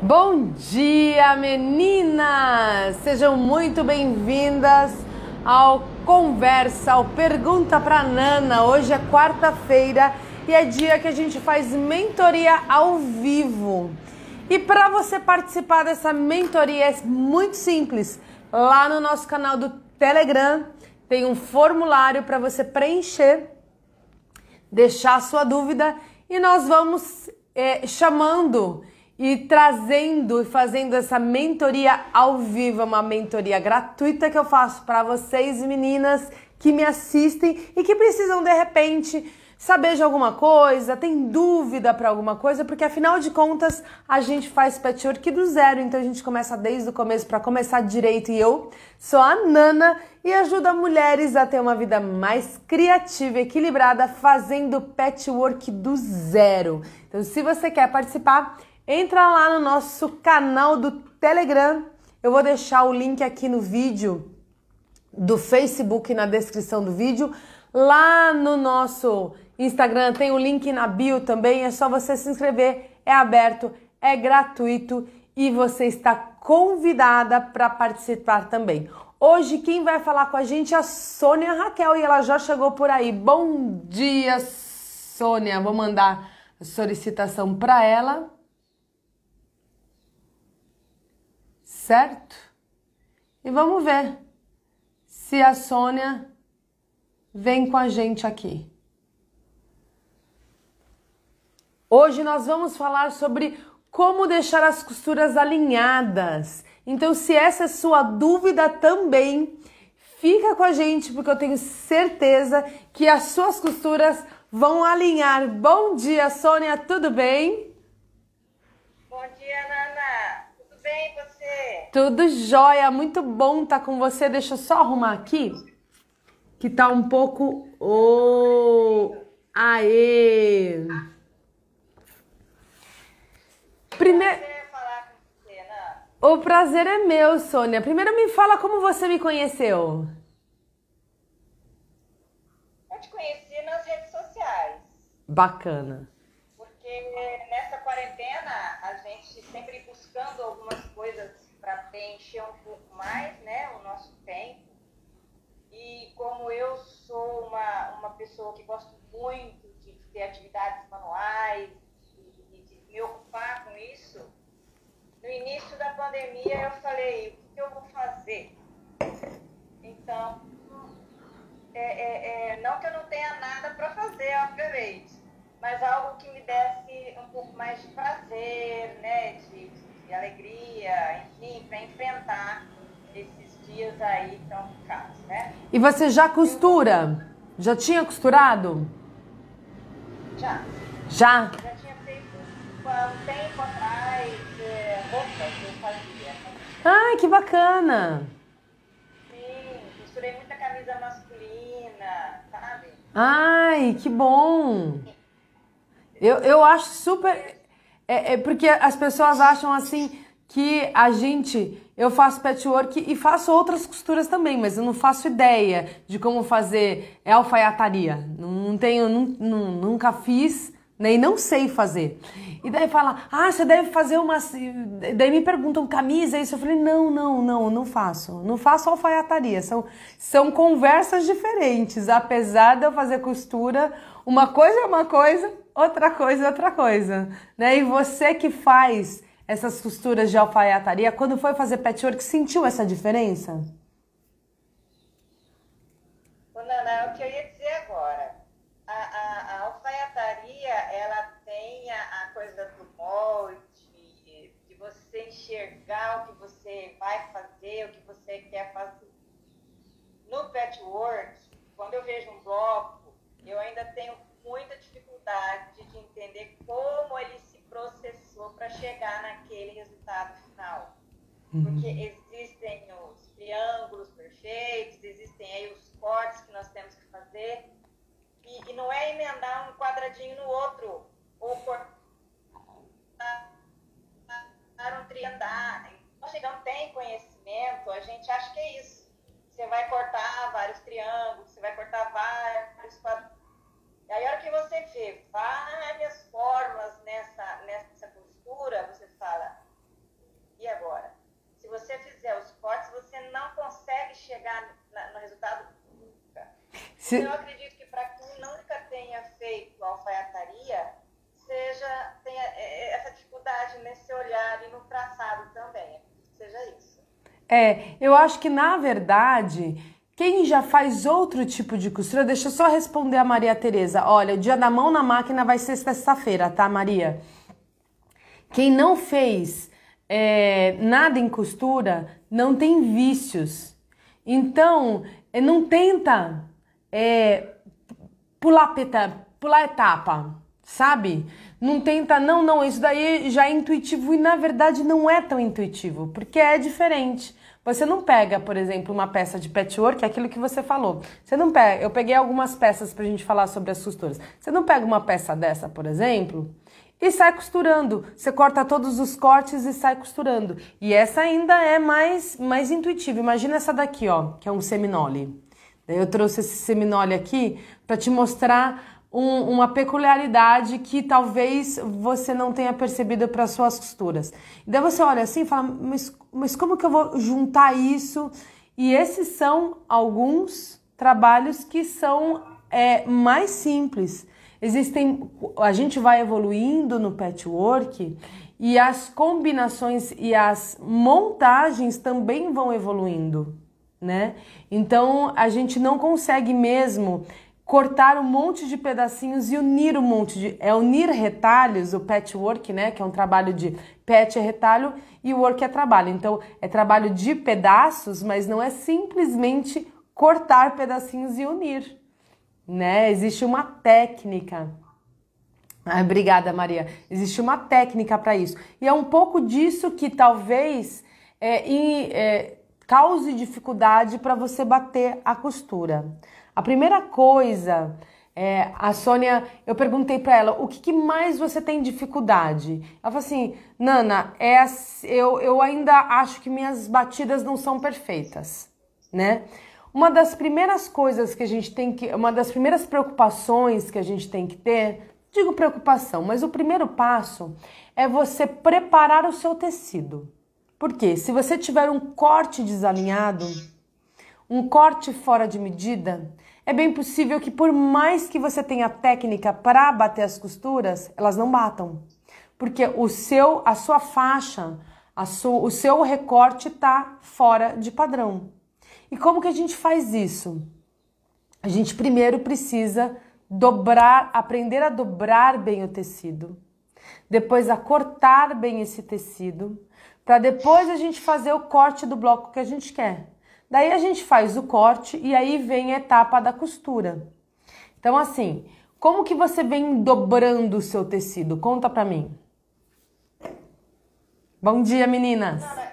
Bom dia, meninas! Sejam muito bem-vindas ao Conversa, ao Pergunta pra Nana. Hoje é quarta-feira e é dia que a gente faz mentoria ao vivo. E para você participar dessa mentoria é muito simples. Lá no nosso canal do Telegram tem um formulário para você preencher, deixar a sua dúvida e nós vamos chamando e trazendo e fazendo essa mentoria ao vivo, uma mentoria gratuita que eu faço para vocês, meninas que me assistem e que precisam de repente saber de alguma coisa, tem dúvida para alguma coisa, porque afinal de contas a gente faz patchwork do zero, então a gente começa desde o começo para começar direito. E eu sou a Nana e ajudo mulheres a ter uma vida mais criativa e equilibrada fazendo patchwork do zero. Então, se você quer participar, entra lá no nosso canal do Telegram. Eu vou deixar o link aqui no vídeo do Facebook na descrição do vídeo. Lá no nosso Instagram tem o link na bio também. É só você se inscrever. É aberto, é gratuito e você está convidada para participar também. Hoje quem vai falar com a gente é a Sônia Raquel e ela já chegou por aí. Bom dia, Sônia. Vou mandar a solicitação para ela. Certo? E vamos ver se a Sônia vem com a gente aqui. Hoje nós vamos falar sobre como deixar as costuras alinhadas. Então, se essa é sua dúvida também, fica com a gente, porque eu tenho certeza que as suas costuras vão alinhar. Bom dia, Sônia, tudo bem? Bom dia, Nana. Tudo bem, você? Tudo jóia, muito bom estar com você. Deixa eu só arrumar aqui, que tá um pouco... Aê! Primeiro... Prazer falar com você, Nana. O prazer é meu, Sônia. Primeiro me fala como você me conheceu. Eu te conheci nas redes sociais, Bacana. porque nessa quarentena a gente sempre buscando algumas coisas para preencher um pouco mais, né, o nosso tempo. E como eu sou uma pessoa que gosto muito de ter atividades manuais e de me ocupar com isso, no início da pandemia eu falei, o que eu vou fazer? Então, não que eu não tenha nada para fazer, obviamente, mas algo que me desse um pouco mais de prazer, né, de alegria, enfim, para enfrentar esses dias aí tão complicados, né? E você já costura? Já tinha costurado? Já. Já? Já tinha feito há um tempo atrás roupas que eu fazia. Ai, que bacana! Sim, costurei muita camisa masculina, sabe? Ai, que bom! Eu acho super... porque as pessoas acham assim que eu faço patchwork e faço outras costuras também, mas eu não faço ideia de como fazer alfaiataria. Não tenho, nunca fiz, nem não sei fazer. E daí fala, você deve fazer uma... Daí me perguntam, camisa, isso? Eu falei, não faço. Não faço alfaiataria. São conversas diferentes. Apesar de eu fazer costura, uma coisa é uma coisa, outra coisa é outra coisa. Né? E você que faz essas costuras de alfaiataria, quando foi fazer patchwork, sentiu essa diferença? Ô, Nana, é o que eu ia dizer agora. A alfaiataria, ela tem a coisa do molde, de você enxergar o que você vai fazer, o que você quer fazer. No patchwork, quando eu vejo um bloco, eu ainda tenho muita dificuldade de entender como ele se processou para chegar naquele resultado final. Porque existem os triângulos perfeitos, existem aí os cortes que nós temos que fazer, e não é emendar um quadradinho no outro, ou cortar um triângulo. Nós não tem conhecimento, a gente acha que é isso. Você vai cortar vários triângulos, você vai cortar vários quadrados. E aí, a hora que você vê várias formas nessa costura, você fala, Eu acredito que para quem nunca tenha feito alfaiataria, tenha essa dificuldade nesse olhar e no traçado também. Seja isso. Eu acho que, na verdade, quem já faz outro tipo de costura... Deixa eu só responder a Maria Tereza. Olha, o dia da mão na máquina vai ser sexta-feira, tá, Maria? Quem não fez nada em costura não tem vícios. Então, não tenta pular etapa, sabe? Não tenta, não, isso daí já é intuitivo e na verdade não é tão intuitivo, porque é diferente. Você não pega, por exemplo, uma peça de patchwork, é aquilo que você falou. Você não pega, eu peguei algumas peças pra gente falar sobre as costuras. Você não pega uma peça dessa, por exemplo, e sai costurando. Você corta todos os cortes e sai costurando. E essa ainda é mais intuitiva. Imagina essa daqui, ó, que é um seminole. Daí eu trouxe esse seminole aqui para te mostrar uma peculiaridade que talvez você não tenha percebido para suas costuras. E daí você olha assim e fala, mas como que eu vou juntar isso? E esses são alguns trabalhos que são mais simples. A gente vai evoluindo no patchwork e as combinações e as montagens também vão evoluindo, né? Então a gente não consegue mesmo cortar um monte de pedacinhos e unir um monte de... unir retalhos, o patchwork, né? Que é um trabalho de patch é retalho e work é trabalho. Então é trabalho de pedaços, mas não é simplesmente cortar pedacinhos e unir, né? Existe uma técnica. Obrigada, Maria. Existe uma técnica para isso. E é um pouco disso que talvez cause dificuldade para você bater a costura. A primeira coisa, a Sônia, eu perguntei para ela, o que mais você tem dificuldade? Ela falou assim, Nana, eu ainda acho que minhas batidas não são perfeitas, né? Uma das primeiras coisas que a gente tem que, uma das primeiras preocupações que a gente tem que ter, digo preocupação, mas o primeiro passo é você preparar o seu tecido. Por quê? Se você tiver um corte desalinhado, um corte fora de medida, é bem possível que por mais que você tenha técnica para bater as costuras, elas não batam. Porque a sua faixa, o seu recorte está fora de padrão. E como que a gente faz isso? A gente primeiro precisa aprender a dobrar bem o tecido, depois a cortar bem esse tecido, para depois a gente fazer o corte do bloco que a gente quer. Daí a gente faz o corte e aí vem a etapa da costura. Então assim, como que você vem dobrando o seu tecido? Conta pra mim. Bom dia, meninas. Nana,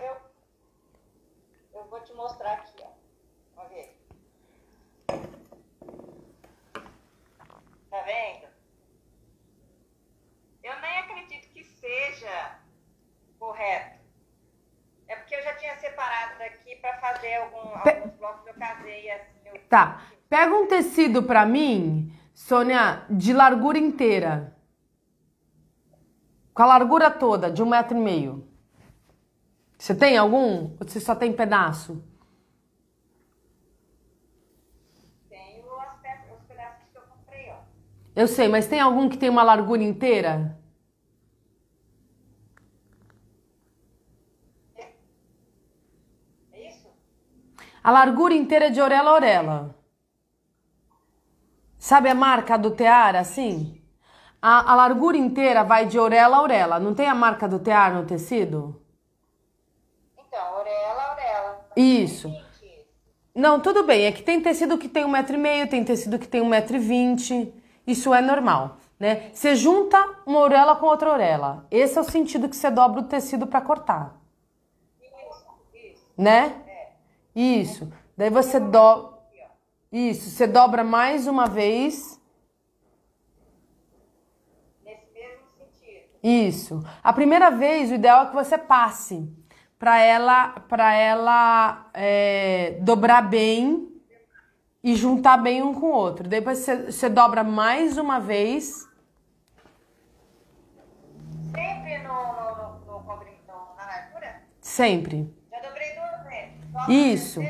eu vou te mostrar aqui, ó. Vamos ver. Tá vendo? Eu nem acredito que seja correto. É porque eu já tinha separado daqui para fazer alguns blocos, eu casei assim. Tá, pega um tecido pra mim, Sônia, de largura inteira. Com a largura toda, de 1,5 m. Você tem algum? Ou você só tem pedaço? Tenho os pedaços que eu comprei, ó. Eu sei, mas tem algum que tem uma largura inteira? A largura inteira é de orelha a orelha. Sabe a marca do tear, assim? A largura inteira vai de orelha a orelha. Não tem a marca do tear no tecido? Então, orelha a orelha. Isso. Não, tudo bem. É que tem tecido que tem 1,5 m, tem tecido que tem 1,20 m. Isso é normal, né? Você junta uma orelha com outra orelha. Esse é o sentido que você dobra o tecido para cortar. Isso. Né? Isso. Daí você dobra. Isso. Você dobra mais uma vez. Nesse mesmo sentido. Isso. A primeira vez, o ideal é que você passe para ela dobrar bem e juntar bem um com o outro. Depois você dobra mais uma vez. Sempre na largura? Sempre. Já dobrei 2 vezes. Isso.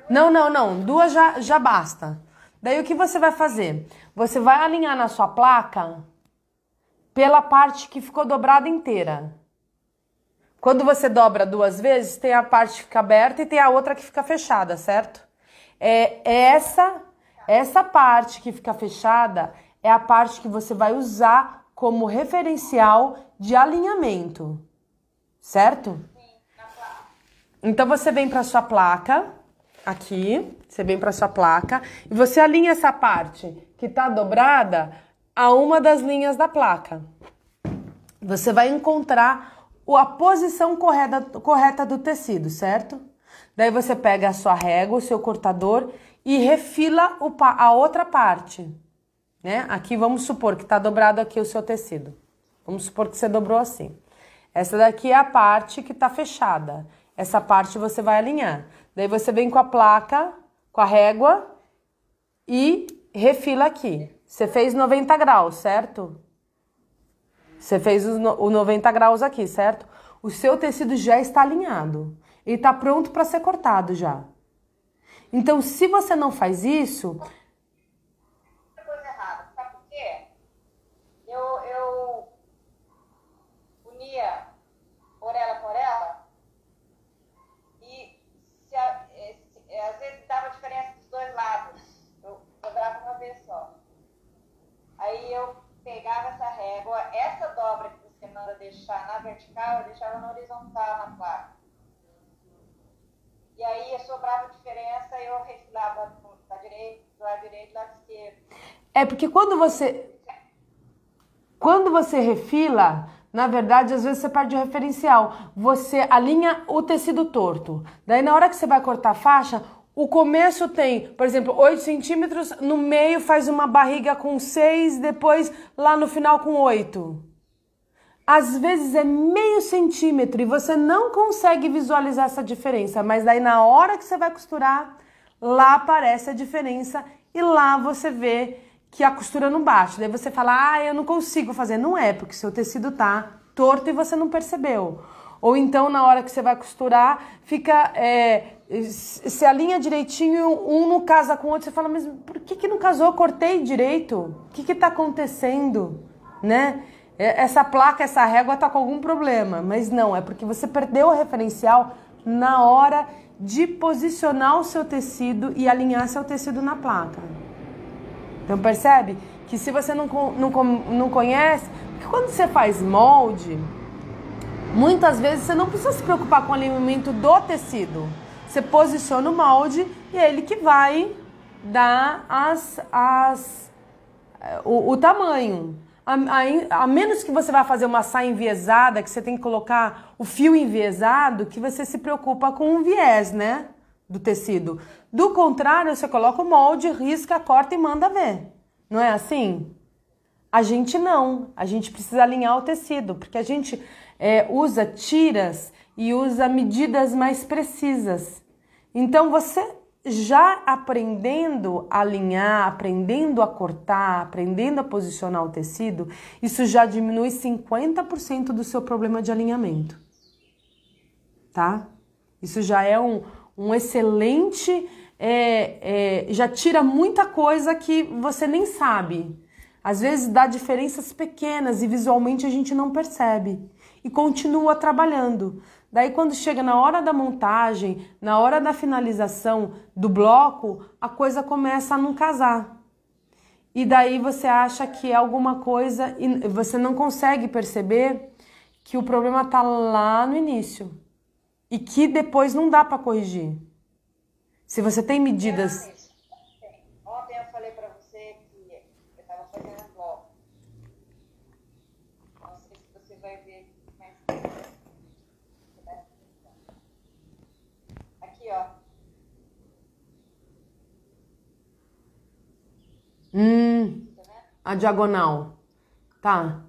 Não. 2 já basta. Daí o que você vai fazer? Você vai alinhar na sua placa pela parte que ficou dobrada inteira. Quando você dobra 2 vezes, tem a parte que fica aberta e tem a outra que fica fechada, certo? Essa parte que fica fechada é a parte que você vai usar como referencial de alinhamento, certo? Então você vem para sua placa, aqui, você vem para sua placa e você alinha essa parte que está dobrada a uma das linhas da placa. Você vai encontrar a posição correta do tecido, certo? Daí você pega a sua régua, o seu cortador e refila a outra parte, né? Aqui vamos supor que está dobrado aqui o seu tecido. Vamos supor que você dobrou assim. Essa daqui é a parte que está fechada. Essa parte você vai alinhar. Daí você vem com a placa, com a régua e refila aqui. Você fez 90 graus, certo? Você fez o 90 graus aqui, certo? O seu tecido já está alinhado. Ele está pronto para ser cortado já. Então, se você não faz isso... Coisa errada, sabe por quê? Eu unia orelha com orelha e às vezes dava diferença dos dois lados. Eu dobrava uma vez só. Aí eu pegava essa régua, essa dobra que você manda deixar na vertical, eu deixava na horizontal na placa. E aí sobrava diferença, eu refilava do lado direito, do lado esquerdo. É porque quando você refila, na verdade, às vezes você perde o referencial. Você alinha o tecido torto. Daí na hora que você vai cortar a faixa, o começo tem, por exemplo, 8 centímetros, no meio faz uma barriga com 6, depois lá no final com 8. Às vezes é meio centímetro e você não consegue visualizar essa diferença, mas daí na hora que você vai costurar, lá aparece a diferença e lá você vê que a costura não bate. Daí você fala, eu não consigo fazer. Não é, porque seu tecido tá torto e você não percebeu. Ou então, na hora que você vai costurar, fica... se alinha direitinho, um não casa com o outro, você fala, mas por que não casou? Eu cortei direito? O que tá acontecendo? Né? Essa placa, essa régua tá com algum problema. Mas não, é porque você perdeu o referencial na hora de posicionar o seu tecido e alinhar seu tecido na placa. Então percebe que se você não conhece, porque quando você faz molde, muitas vezes você não precisa se preocupar com o alinhamento do tecido. Você posiciona o molde e é ele que vai dar o tamanho. A menos que você vai fazer uma saia enviesada, que você tem que colocar o fio enviesado, que você se preocupa com o viés, né, do tecido. Do contrário, você coloca o molde, risca, corta e manda ver. Não é assim? A gente não. A gente precisa alinhar o tecido, porque a gente usa tiras e usa medidas mais precisas. Então, você já aprendendo a alinhar, aprendendo a cortar, aprendendo a posicionar o tecido, isso já diminui 50% do seu problema de alinhamento, tá? Isso já é um excelente, já tira muita coisa que você nem sabe. Às vezes dá diferenças pequenas e visualmente a gente não percebe e continua trabalhando. Daí quando chega na hora da montagem, na hora da finalização do bloco, a coisa começa a não casar. E daí você acha que é alguma coisa e você não consegue perceber que o problema está lá no início e que depois não dá para corrigir. Se você tem medidas... Ontem eu falei para você que eu estava fazendo um bloco. Não sei se você vai ver mais. Aqui, ó. A diagonal. Tá.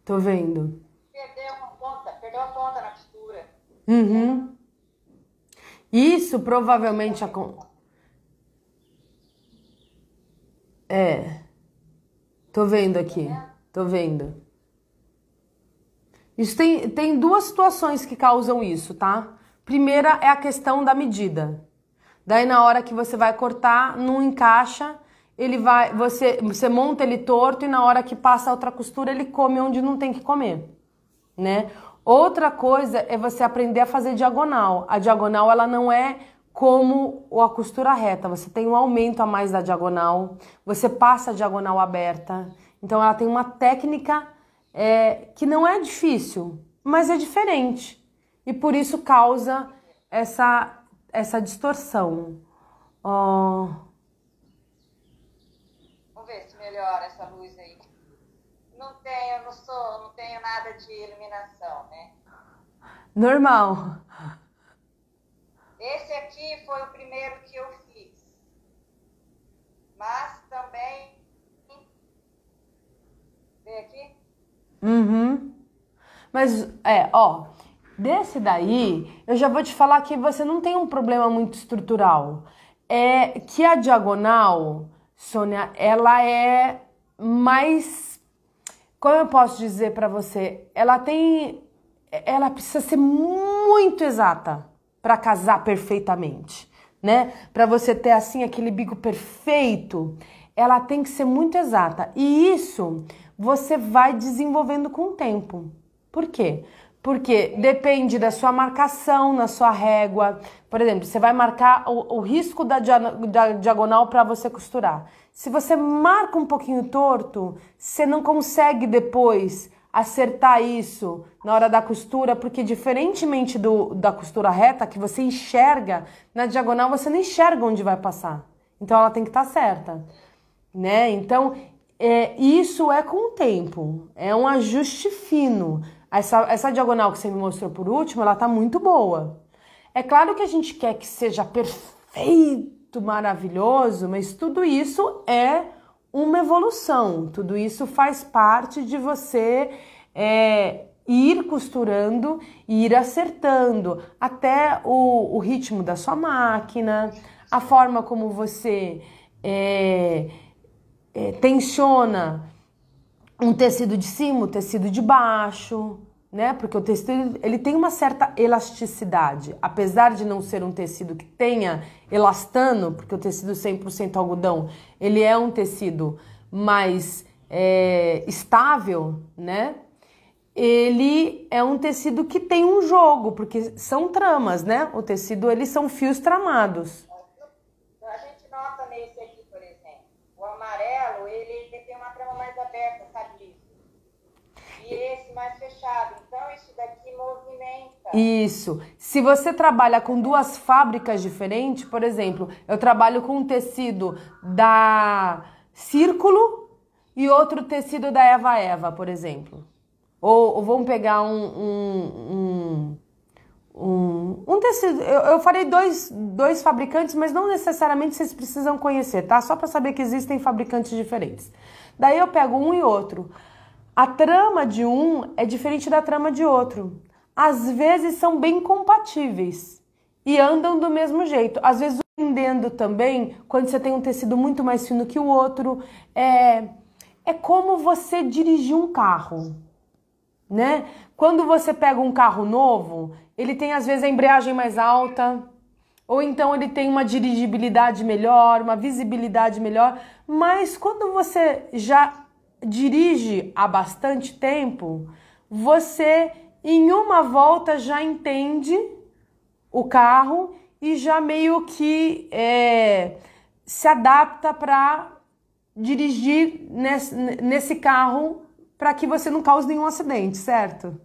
Tô vendo. Perdeu a ponta na costura. Uhum. Isso provavelmente tô vendo aqui. Tô vendo. Isso tem duas situações que causam isso, tá? Primeira é a questão da medida. Daí na hora que você vai cortar, não encaixa, você monta ele torto e na hora que passa a outra costura, ele come onde não tem que comer, né? Outra coisa é você aprender a fazer diagonal. A diagonal, ela não é como a costura reta. Você tem um aumento a mais da diagonal, você passa a diagonal aberta. Então ela tem uma técnica que não é difícil, mas é diferente. E por isso causa essa distorção. Vamos ver se melhora essa luz aí. Não tenho nada de iluminação, né? Normal. Esse aqui foi o primeiro que eu fiz. Mas também... Vê aqui? Uhum. Mas, desse daí, eu já vou te falar que você não tem um problema muito estrutural. É que a diagonal, Sônia, ela é mais... Como eu posso dizer pra você? Ela precisa ser muito exata para casar perfeitamente, né? Para você ter assim aquele bico perfeito, ela tem que ser muito exata. E isso você vai desenvolvendo com o tempo. Por quê? Porque depende da sua marcação na sua régua. Por exemplo, você vai marcar o risco da diagonal para você costurar. Se você marca um pouquinho torto, você não consegue depois acertar isso na hora da costura, porque diferentemente da costura reta, que você enxerga, na diagonal você não enxerga onde vai passar. Então ela tem que estar certa, né? Então isso é com o tempo, é um ajuste fino. Essa diagonal que você me mostrou por último, ela tá muito boa. É claro que a gente quer que seja perfeito, maravilhoso, mas tudo isso é uma evolução. Tudo isso faz parte de você ir costurando e ir acertando até o ritmo da sua máquina, a forma como você tensiona um tecido de cima, o tecido de baixo, né? Porque o tecido ele tem uma certa elasticidade, apesar de não ser um tecido que tenha elastano, porque o tecido 100% algodão, ele é um tecido mais estável, né? Ele é um tecido que tem um jogo, porque são tramas, né? O tecido, eles são fios tramados. A gente nota nesse aqui, por exemplo, o amarelo, ele tem uma trama mais aberta, sabe disso? E esse mais fechado. Então, isso daqui movimenta. Isso. Se você trabalha com duas fábricas diferentes, por exemplo, eu trabalho com um tecido da Círculo e outro tecido da Eva Eva, por exemplo. Ou vamos pegar um tecido. Eu farei dois fabricantes, mas não necessariamente vocês precisam conhecer, tá? Só para saber que existem fabricantes diferentes. Daí eu pego um e outro. A trama de um é diferente da trama de outro. Às vezes são bem compatíveis e andam do mesmo jeito. Às vezes, dependendo também, quando você tem um tecido muito mais fino que o outro, é como você dirigir um carro, né? Quando você pega um carro novo, ele tem às vezes a embreagem mais alta, ou então ele tem uma dirigibilidade melhor, uma visibilidade melhor, mas quando você já dirige há bastante tempo, você em uma volta já entende o carro e já meio que se adapta para dirigir nesse carro para que você não cause nenhum acidente, certo?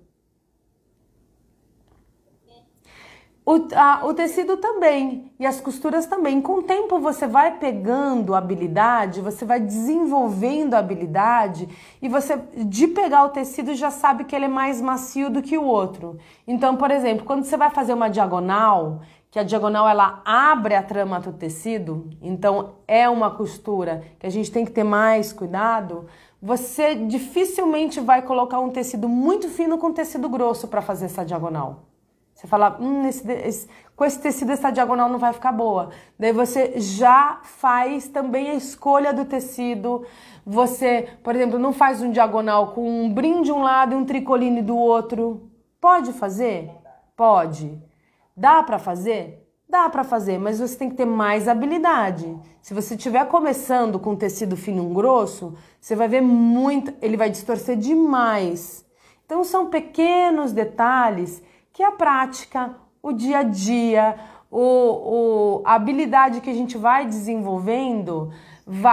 O tecido também, e as costuras também. Com o tempo você vai pegando habilidade, você vai desenvolvendo habilidade e você, de pegar o tecido, já sabe que ele é mais macio do que o outro. Então, por exemplo, quando você vai fazer uma diagonal, que a diagonal ela abre a trama do tecido, então é uma costura que a gente tem que ter mais cuidado, você dificilmente vai colocar um tecido muito fino com tecido grosso para fazer essa diagonal. Você fala, com esse tecido essa diagonal não vai ficar boa. Daí você já faz também a escolha do tecido. Você, por exemplo, não faz um diagonal com um brim de um lado e um tricoline do outro. Pode fazer? Pode. Dá para fazer? Dá para fazer, mas você tem que ter mais habilidade. Se você estiver começando com tecido fino e grosso, você vai ver muito, ele vai distorcer demais. Então são pequenos detalhes que a prática, o dia a dia, a habilidade que a gente vai desenvolvendo,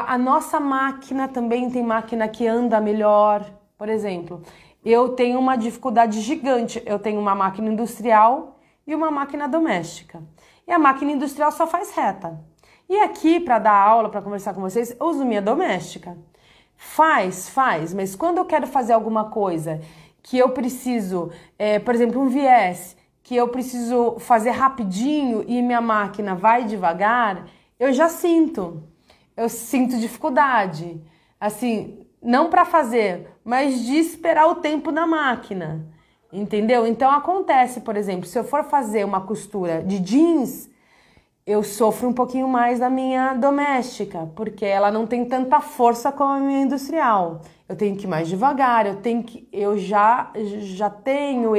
a nossa máquina também tem máquina que anda melhor. Por exemplo, eu tenho uma dificuldade gigante, eu tenho uma máquina industrial e uma máquina doméstica. E a máquina industrial só faz reta. E aqui, para dar aula, para conversar com vocês, eu uso minha doméstica. Faz, mas quando eu quero fazer alguma coisa que eu preciso, por exemplo, um viés, que eu preciso fazer rapidinho e minha máquina vai devagar, eu já sinto. Eu sinto dificuldade. Assim, não para fazer, mas de esperar o tempo na máquina. Entendeu? Então acontece, por exemplo, se eu for fazer uma costura de jeans, eu sofro um pouquinho mais da minha doméstica, porque ela não tem tanta força como a minha industrial. Eu tenho que ir mais devagar, eu já tenho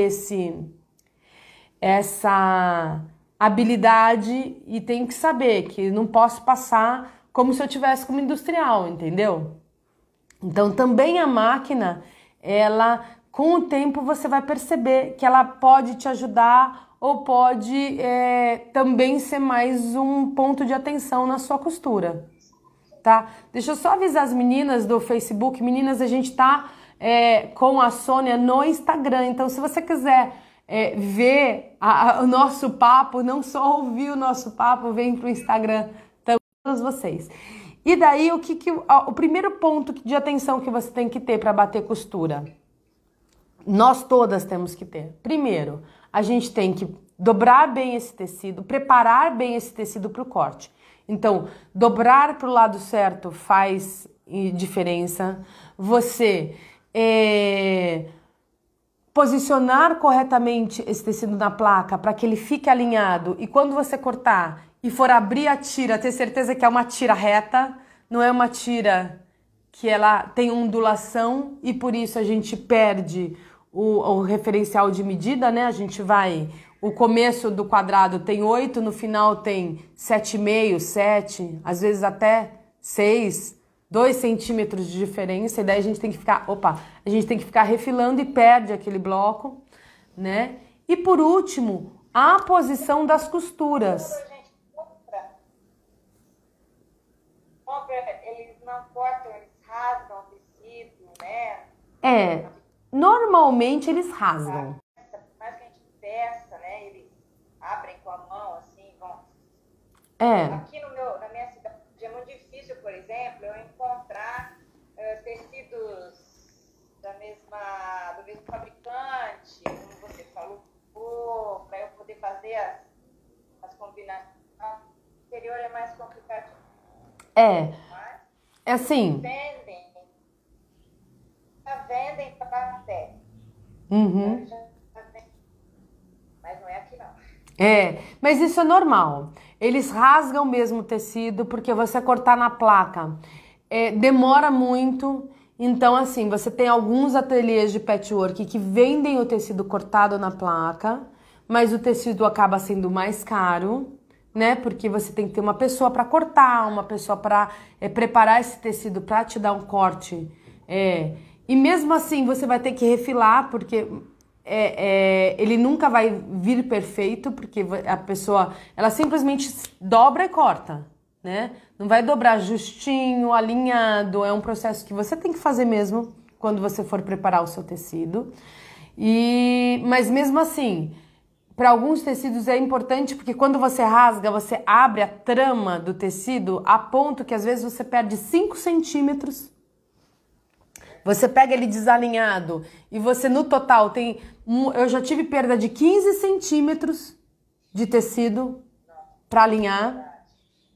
essa habilidade e tenho que saber que não posso passar como se eu tivesse como industrial, entendeu? Então também a máquina, ela, com o tempo você vai perceber que ela pode te ajudar ou pode também ser mais um ponto de atenção na sua costura, tá? Deixa eu só avisar as meninas do Facebook. Meninas, a gente tá com a Sônia no Instagram, então se você quiser ver o nosso papo, não só ouvir o nosso papo, vem pro Instagram também, todos vocês. E daí, o primeiro ponto de atenção que você tem que ter para bater costura? Nós todas temos que ter. Primeiro, a gente tem que dobrar bem esse tecido, preparar bem esse tecido para o corte. Então, dobrar para o lado certo faz diferença. Você posicionar corretamente esse tecido na placa para que ele fique alinhado e quando você cortar e for abrir a tira, ter certeza que é uma tira reta, não é uma tira que ela tem ondulação e por isso a gente perde o referencial de medida, né? A gente o começo do quadrado tem 8, no final tem 7,5, 7, às vezes até 6, 2 centímetros de diferença, e daí a gente tem que ficar refilando e perde aquele bloco, né? E por último, a posição das costuras. Eles não cortam, eles rasgam o tecido, né? Normalmente eles rasgam. Mas que a gente peça, né? Eles abrem com a mão, assim, vão. Aqui na minha cidade é muito difícil, por exemplo, eu encontrar tecidos do mesmo fabricante, como você falou, para eu poder fazer as combinações. O interior é mais complicado. Assim. Vendem para café. Uhum. Mas não é aqui não. Mas isso é normal. Eles rasgam mesmo o tecido porque você cortar na placa demora muito. Então, assim, você tem alguns ateliês de patchwork que vendem o tecido cortado na placa, mas o tecido acaba sendo mais caro, né? Porque você tem que ter uma pessoa para cortar, uma pessoa para preparar esse tecido para te dar um corte. E mesmo assim você vai ter que refilar, porque ele nunca vai vir perfeito, porque a pessoa, ela simplesmente dobra e corta, né? Não vai dobrar justinho, alinhado, é um processo que você tem que fazer mesmo quando você for preparar o seu tecido. Mas mesmo assim, para alguns tecidos é importante, porque quando você rasga, você abre a trama do tecido a ponto que às vezes você perde 5 centímetros. Você pega ele desalinhado e você no total tem... Eu já tive perda de 15 centímetros de tecido para alinhar,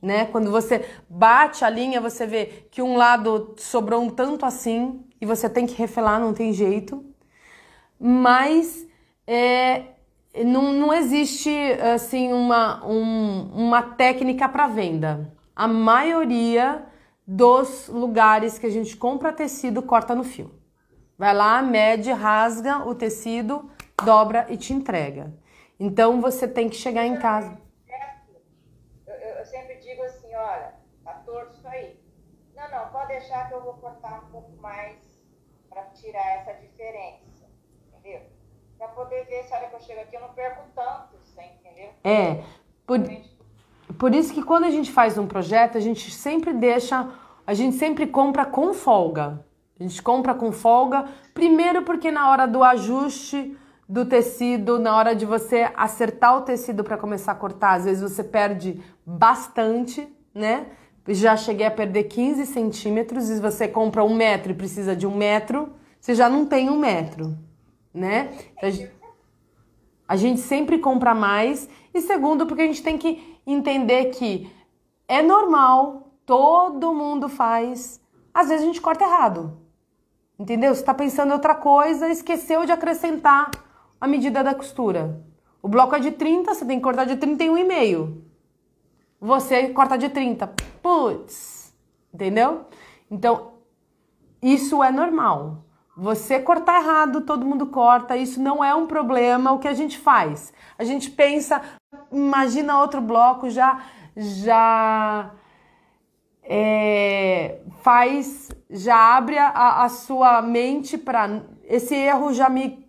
né? Quando você bate a linha, você vê que um lado sobrou um tanto assim e você tem que refilar, não tem jeito. Mas não existe assim uma técnica para venda. A maioria dos lugares que a gente compra tecido corta no fio. Vai lá, mede, rasga o tecido, dobra e te entrega. Então você tem que chegar em casa. já que eu vou cortar um pouco mais para tirar essa diferença, entendeu? Para poder ver se a hora que eu chego aqui eu não perco tanto, você entendeu? Por isso que quando a gente faz um projeto, a gente sempre compra com folga. A gente compra com folga, primeiro porque na hora do ajuste do tecido, na hora de você acertar o tecido para começar a cortar, às vezes você perde bastante, né? Já cheguei a perder 15 centímetros, e você compra 1 metro e precisa de 1 metro, você já não tem 1 metro, né? Então, a gente sempre compra mais. E segundo, porque a gente tem que entender que é normal, todo mundo faz. Às vezes a gente corta errado, entendeu? Você tá pensando em outra coisa, esqueceu de acrescentar a medida da costura. O bloco é de 30, você tem que cortar de 31,5. Você corta de 30. Putz, entendeu? Então, isso é normal. Você cortar errado, todo mundo corta, isso não é um problema. O que a gente faz? A gente pensa, imagina outro bloco, já abre a sua mente para esse erro já me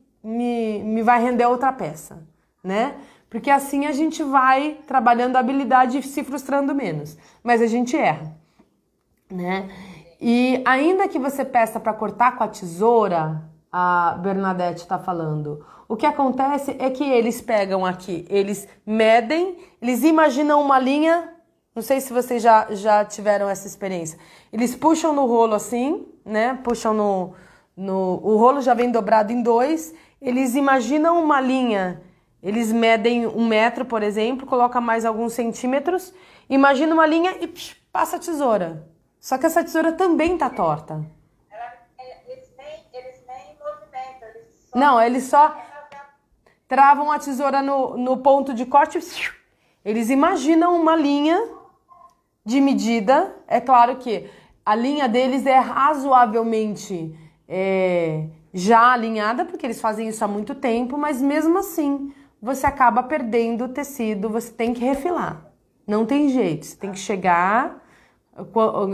vai render outra peça, né? Porque assim a gente vai trabalhando a habilidade e se frustrando menos, mas a gente erra, né? E ainda que você peça para cortar com a tesoura, a Bernadette está falando, o que acontece é que eles pegam aqui, eles medem, eles imaginam uma linha. Não sei se vocês já tiveram essa experiência. Eles puxam no rolo assim, né? Puxam o rolo já vem dobrado em 2. Eles imaginam uma linha. Eles medem 1 metro, por exemplo, coloca mais alguns centímetros. Imagina uma linha e passa a tesoura. Só que essa tesoura também tá torta. Eles nem movimentam. Não, eles só travam a tesoura no ponto de corte. Eles imaginam uma linha de medida. É claro que a linha deles é razoavelmente já alinhada, porque eles fazem isso há muito tempo, mas mesmo assim você acaba perdendo o tecido, você tem que refilar. Não tem jeito, você tem que chegar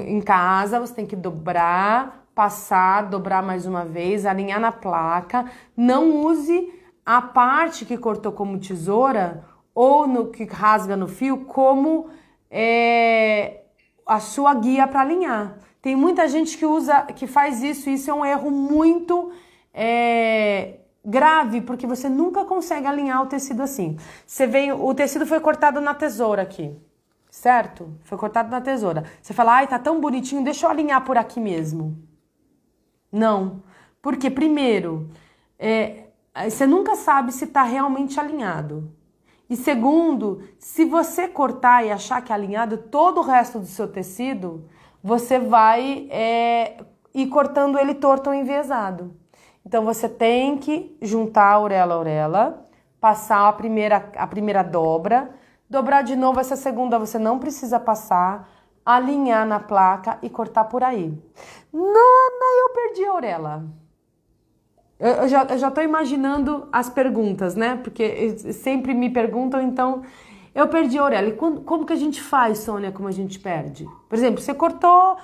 em casa, você tem que dobrar, passar, dobrar mais uma vez, alinhar na placa. Não use a parte que cortou como tesoura ou no que rasga no fio como a sua guia para alinhar. Tem muita gente que faz isso, e isso é um erro muito grave, porque você nunca consegue alinhar o tecido assim. O tecido foi cortado na tesoura aqui, certo? Foi cortado na tesoura. Você fala, ai, tá tão bonitinho, deixa eu alinhar por aqui mesmo. Não, porque primeiro, você nunca sabe se tá realmente alinhado. E segundo, se você cortar e achar que é alinhado todo o resto do seu tecido, você vai ir cortando ele torto ou enviesado. Então você tem que juntar a orelha a orelha, passar a primeira dobra, dobrar de novo essa segunda, você não precisa passar, alinhar na placa e cortar por aí. Nana, eu perdi a orelha. Eu já tô imaginando as perguntas, né? Porque sempre me perguntam, então eu perdi a orelha. E como que a gente faz, Sônia, como a gente perde? Por exemplo, você cortou,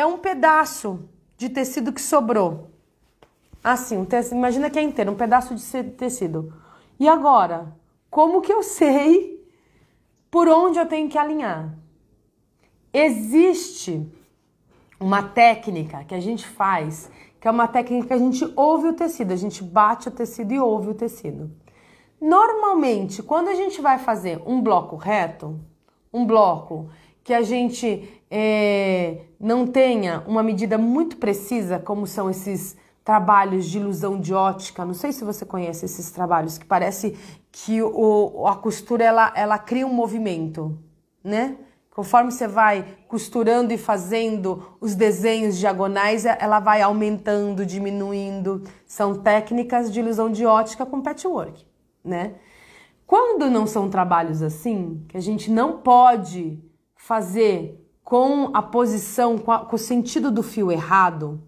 um pedaço de tecido que sobrou. Assim, imagina que é inteiro, um pedaço de tecido. E agora, como que eu sei por onde eu tenho que alinhar? Existe uma técnica que a gente faz, que é uma técnica que a gente ouve o tecido, a gente bate o tecido e ouve o tecido. Normalmente, quando a gente vai fazer um bloco reto, um bloco que a gente não tenha uma medida muito precisa, como são esses trabalhos de ilusão de ótica, não sei se você conhece esses trabalhos, que parece que a costura ela cria um movimento, né? Conforme você vai costurando e fazendo os desenhos diagonais, ela vai aumentando, diminuindo. São técnicas de ilusão de ótica com patchwork, né? Quando não são trabalhos assim, que a gente não pode fazer com a posição, com o sentido do fio errado,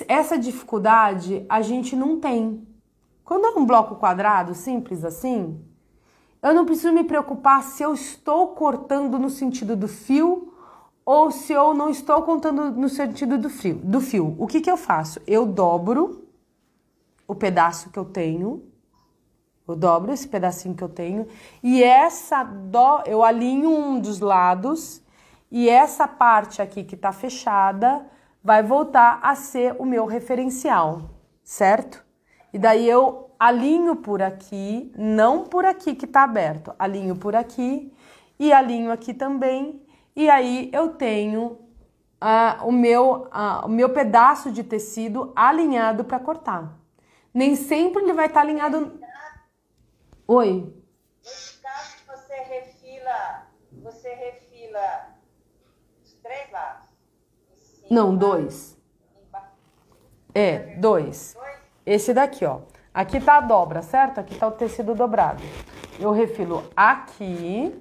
essa dificuldade a gente não tem. Quando é um bloco quadrado, simples assim, eu não preciso me preocupar se eu estou cortando no sentido do fio ou se eu não estou contando no sentido do fio. O que que eu faço? Eu dobro o pedaço que eu tenho, eu dobro esse pedacinho que eu tenho, e eu alinho um dos lados, e essa parte aqui que tá fechada vai voltar a ser o meu referencial, certo? E daí eu alinho por aqui, não por aqui que tá aberto, alinho por aqui e alinho aqui também, e aí eu tenho o meu pedaço de tecido alinhado para cortar. Nem sempre ele vai estar alinhado. Oi? Nesse caso, você refila os 3 lados. Não, 2. É, 2. Esse daqui, ó. Aqui tá a dobra, certo? Aqui tá o tecido dobrado. Eu refilo aqui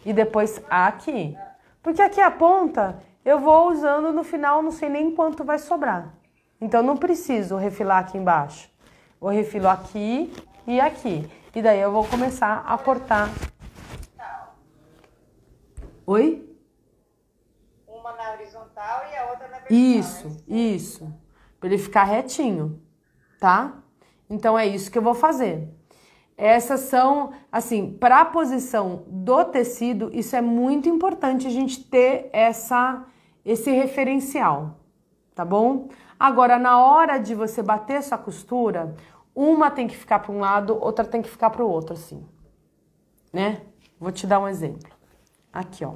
e depois aqui. Porque aqui a ponta eu vou usando no final, não sei nem quanto vai sobrar. Então não preciso refilar aqui embaixo. Eu refilo aqui e aqui. E daí eu vou começar a cortar. Oi? Uma na horizontal e a outra na vertical. Isso. Para ele ficar retinho, tá? Então é isso que eu vou fazer. Essas são, assim, para a posição do tecido, isso é muito importante a gente ter esse referencial, tá bom? Agora, na hora de você bater sua costura, uma tem que ficar para um lado, outra tem que ficar para o outro, assim, né? Vou te dar um exemplo. Aqui, ó.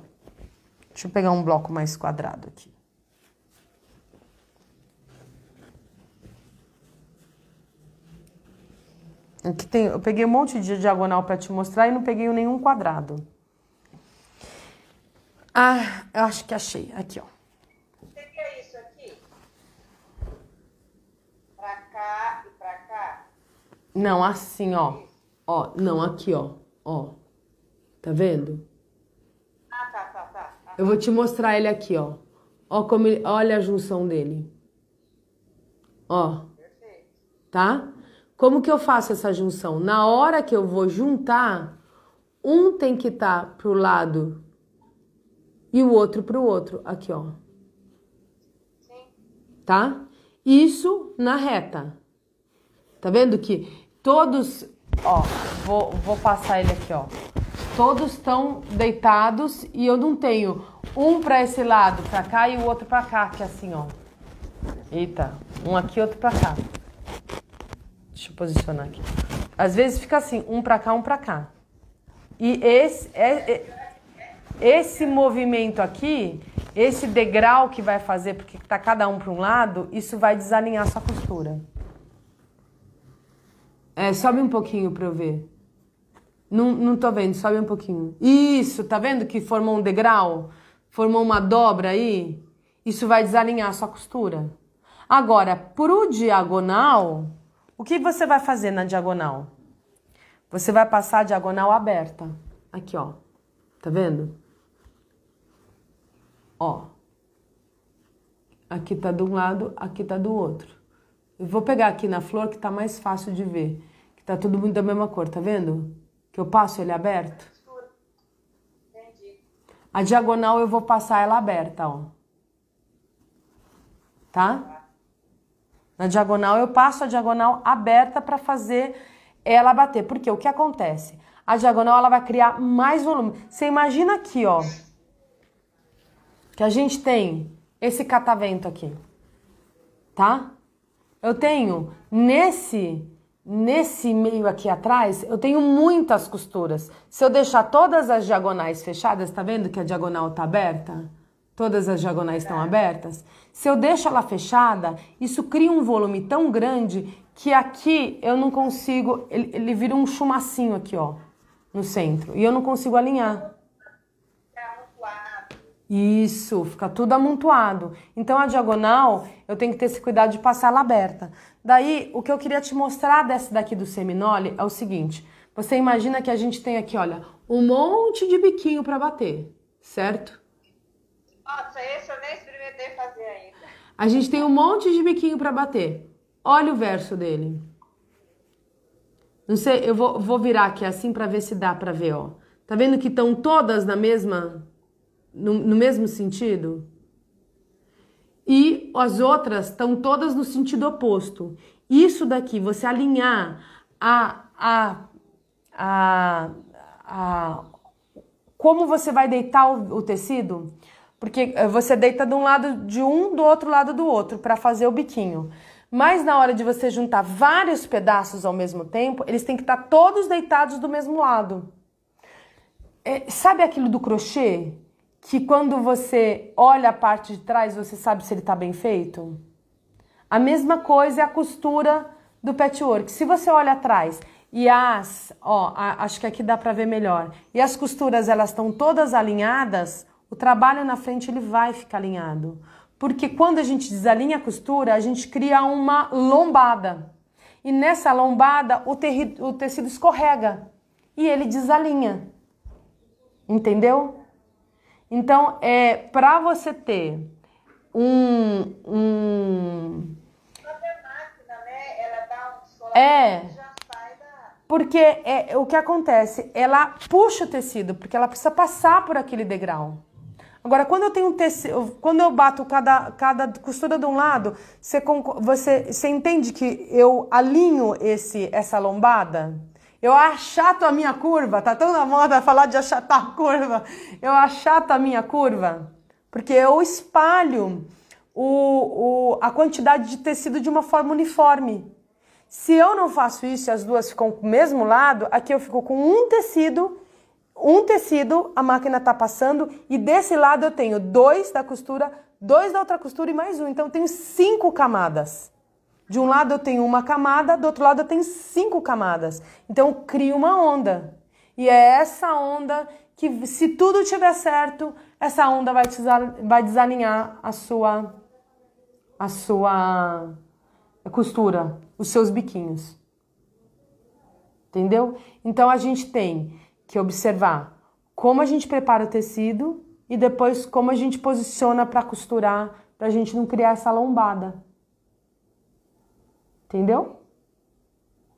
Deixa eu pegar um bloco mais quadrado aqui. Aqui tem, eu peguei um monte de diagonal para te mostrar e não peguei nenhum quadrado. Ah, eu acho que achei. Aqui, ó. Seria isso aqui? Pra cá e pra cá? Não, assim, ó. Ó, não, aqui, ó. Ó. Tá vendo? Ah, tá. Eu vou te mostrar ele aqui, ó. Ó como ele, olha a junção dele. Ó. Perfeito. Tá? Como que eu faço essa junção? Na hora que eu vou juntar, um tem que estar pro lado e o outro pro outro. Aqui, ó. Sim. Tá? Isso na reta. Tá vendo que todos... Ó, vou passar ele aqui, ó. Todos estão deitados e eu não tenho um pra esse lado, pra cá, e o outro pra cá, que é assim, ó. Eita, um aqui, outro pra cá. Deixa eu posicionar aqui. Às vezes fica assim, um pra cá, um pra cá. E esse movimento aqui, esse degrau que vai fazer, porque tá cada um para um lado, isso vai desalinhar sua costura. Sobe um pouquinho pra eu ver. Não tô vendo, sobe um pouquinho. Isso, tá vendo que formou um degrau? Formou uma dobra aí? Isso vai desalinhar sua costura. Agora, pro diagonal... O que você vai fazer na diagonal? Você vai passar a diagonal aberta. Aqui, ó. Tá vendo? Ó. Aqui tá de um lado, aqui tá do outro. Eu vou pegar aqui na flor que tá mais fácil de ver. Que tá tudo muito da mesma cor, tá vendo? Que eu passo ele aberto. Entendi. A diagonal eu vou passar ela aberta, ó. Tá? Na diagonal, eu passo a diagonal aberta para fazer ela bater. Porque o que acontece? A diagonal, ela vai criar mais volume. Você imagina aqui, ó. Que a gente tem esse catavento aqui. Tá? Eu tenho, nesse meio aqui atrás, eu tenho muitas costuras. Se eu deixar todas as diagonais fechadas, tá vendo que a diagonal tá aberta? Todas as diagonais estão abertas. Se eu deixo ela fechada, isso cria um volume tão grande que aqui eu não consigo... Ele vira um chumacinho aqui, ó, no centro. E eu não consigo alinhar. Fica amontoado. Isso, fica tudo amontoado. Então, a diagonal, eu tenho que ter esse cuidado de passar ela aberta. Daí, o que eu queria te mostrar dessa daqui do seminole é o seguinte. Você imagina que a gente tem aqui, olha, um monte de biquinho para bater, certo? Nossa, esse eu nem experimentei fazer ainda. A gente tem um monte de biquinho para bater. Olha o verso dele. Não sei, eu vou virar aqui assim para ver se dá para ver, ó. Tá vendo que estão todas na mesma... no mesmo sentido? E as outras estão todas no sentido oposto. Isso daqui, você alinhar como você vai deitar o tecido, porque você deita de um lado do outro lado do outro para fazer o biquinho. Mas na hora de você juntar vários pedaços ao mesmo tempo, eles têm que estar todos deitados do mesmo lado. Sabe aquilo do crochê? Que quando você olha a parte de trás, você sabe se ele está bem feito? A mesma coisa é a costura do patchwork. Se você olha atrás e acho que aqui dá para ver melhor, e as costuras elas estão todas alinhadas, o trabalho na frente ele vai ficar alinhado. Porque quando a gente desalinha a costura, a gente cria uma lombada. E nessa lombada o tecido escorrega e ele desalinha. Entendeu? Então, para você ter Própria máquina, né? Ela dá um solado e já sai da... Porque o que acontece? Ela puxa o tecido, porque ela precisa passar por aquele degrau. Agora, quando eu tenho tecido, quando eu bato cada costura de um lado, você entende que eu alinho essa lombada? Eu achato a minha curva, tá tão na moda falar de achatar a curva. Eu achato a minha curva, porque eu espalho a quantidade de tecido de uma forma uniforme. Se eu não faço isso e as duas ficam com o mesmo lado, aqui eu fico com um tecido, a máquina tá passando, e desse lado eu tenho 2 da costura, 2 da outra costura e mais um. Então eu tenho 5 camadas. De um lado eu tenho uma camada, do outro lado eu tenho 5 camadas. Então eu crio uma onda. E é essa onda que, se tudo estiver certo, essa onda vai desalinhar a sua costura, os seus biquinhos. Entendeu? Então a gente tem que observar como a gente prepara o tecido e depois como a gente posiciona para costurar, para a gente não criar essa lombada. Entendeu?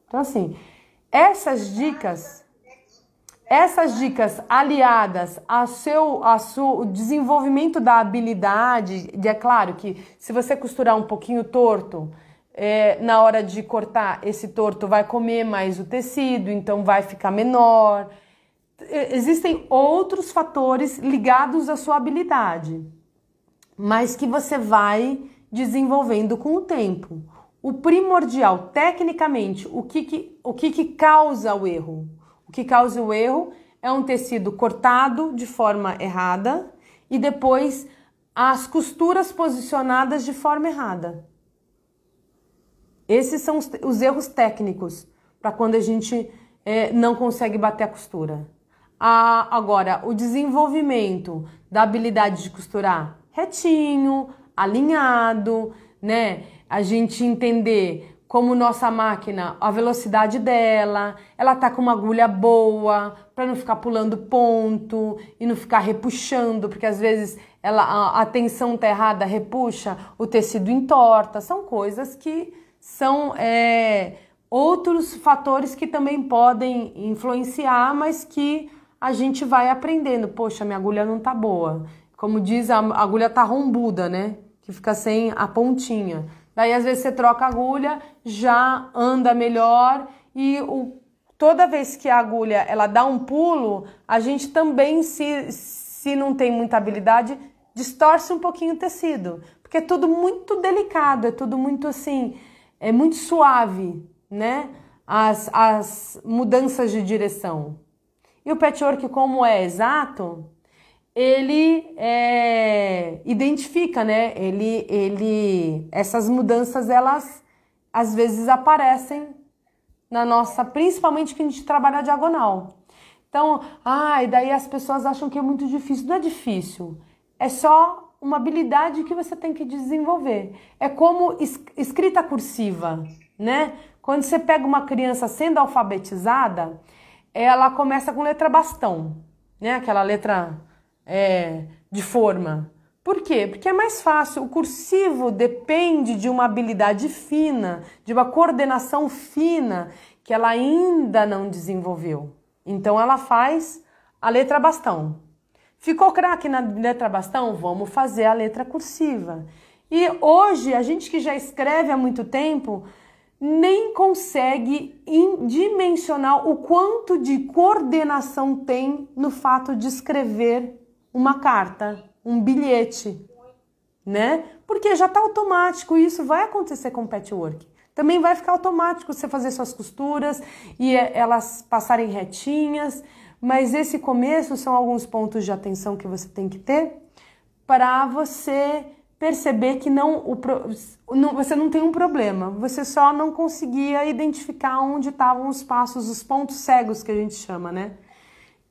Então, assim, essas dicas aliadas ao desenvolvimento da habilidade, é claro que se você costurar um pouquinho torto, na hora de cortar, esse torto vai comer mais o tecido, então vai ficar menor. Existem outros fatores ligados à sua habilidade, mas que você vai desenvolvendo com o tempo. O primordial, tecnicamente, o que causa o erro? O que causa o erro é um tecido cortado de forma errada e depois as costuras posicionadas de forma errada. Esses são os erros técnicos para quando a gente não consegue bater a costura. Agora, o desenvolvimento da habilidade de costurar retinho, alinhado, né? A gente entender como nossa máquina, a velocidade dela, ela tá com uma agulha boa, para não ficar pulando ponto e não ficar repuxando, porque às vezes a tensão tá errada, repuxa, o tecido entorta. São coisas que são outros fatores que também podem influenciar, mas que a gente vai aprendendo. Poxa, minha agulha não tá boa. Como diz, a agulha tá rombuda, né? Que fica sem a pontinha. Daí, às vezes, você troca a agulha, já anda melhor e toda vez que a agulha ela dá um pulo, a gente também, se não tem muita habilidade, distorce um pouquinho o tecido. Porque é tudo muito delicado, é tudo muito assim, é muito suave, né? As mudanças de direção. E o patchwork, como é exato, ele identifica, né? Essas mudanças, elas às vezes aparecem na nossa, principalmente que a gente trabalha diagonal. Então, daí as pessoas acham que é muito difícil. Não é difícil, é só uma habilidade que você tem que desenvolver. É como escrita cursiva, né? Quando você pega uma criança sendo alfabetizada, ela começa com letra bastão, né? Aquela letra de forma. Por quê? Porque é mais fácil. O cursivo depende de uma habilidade fina, de uma coordenação fina que ela ainda não desenvolveu. Então ela faz a letra bastão. Ficou craque na letra bastão? Vamos fazer a letra cursiva. E hoje, a gente que já escreve há muito tempo, nem consegue dimensionar o quanto de coordenação tem no fato de escrever uma carta, um bilhete, né? Porque já está automático e isso vai acontecer com o patchwork. Também vai ficar automático você fazer suas costuras e elas passarem retinhas, mas esse começo são alguns pontos de atenção que você tem que ter para você perceber que você não tem um problema, você só não conseguia identificar onde estavam os passos, os pontos cegos que a gente chama, né?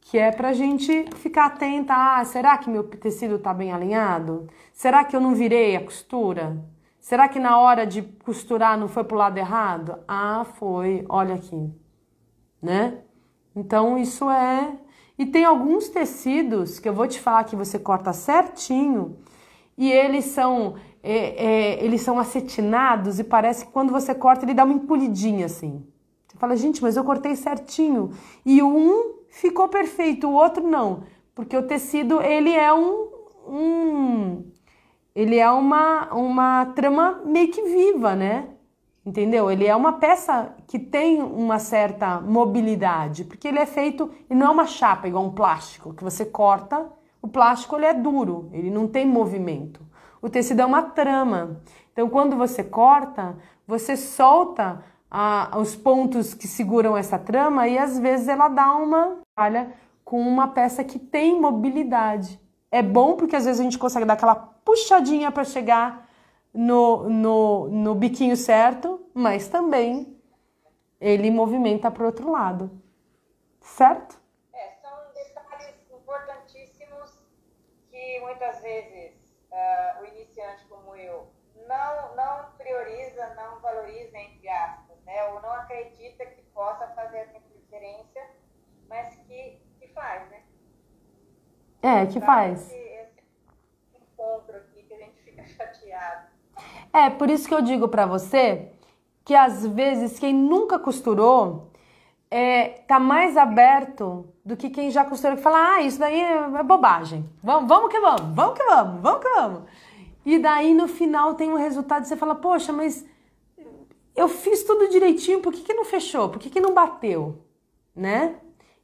Que é pra gente ficar atenta, será que meu tecido tá bem alinhado? Será que eu não virei a costura? Será que na hora de costurar não foi pro lado errado? Ah, foi, olha aqui, né? Então isso é... E tem alguns tecidos que eu vou te falar que você corta certinho e eles são acetinados e parece que quando você corta ele dá uma encolhidinha assim. Você fala, gente, mas eu cortei certinho. E um ficou perfeito, o outro não. Porque o tecido, ele é uma trama meio que viva, né? Entendeu? Ele é uma peça que tem uma certa mobilidade, porque ele é feito, e não é uma chapa igual um plástico, que você corta, o plástico ele é duro, ele não tem movimento. O tecido é uma trama. Então, quando você corta, você solta os pontos que seguram essa trama e às vezes ela dá uma falha com uma peça que tem mobilidade. É bom porque às vezes a gente consegue dar aquela puxadinha para chegar no biquinho certo, mas também ele movimenta para o outro lado, certo? São detalhes importantíssimos que muitas vezes o iniciante como eu não prioriza, não valoriza, entre aspas, né? Ou não acredita que possa fazer essa interferência, mas que faz, né? Que faz. Esse encontro aqui que a gente fica chateado. Por isso que eu digo pra você que às vezes quem nunca costurou tá mais aberto do que quem já costurou, que fala, isso daí é bobagem. Vamos que vamos. E daí no final tem um resultado e você fala, poxa, mas eu fiz tudo direitinho, por que não fechou? Por que não bateu? Né?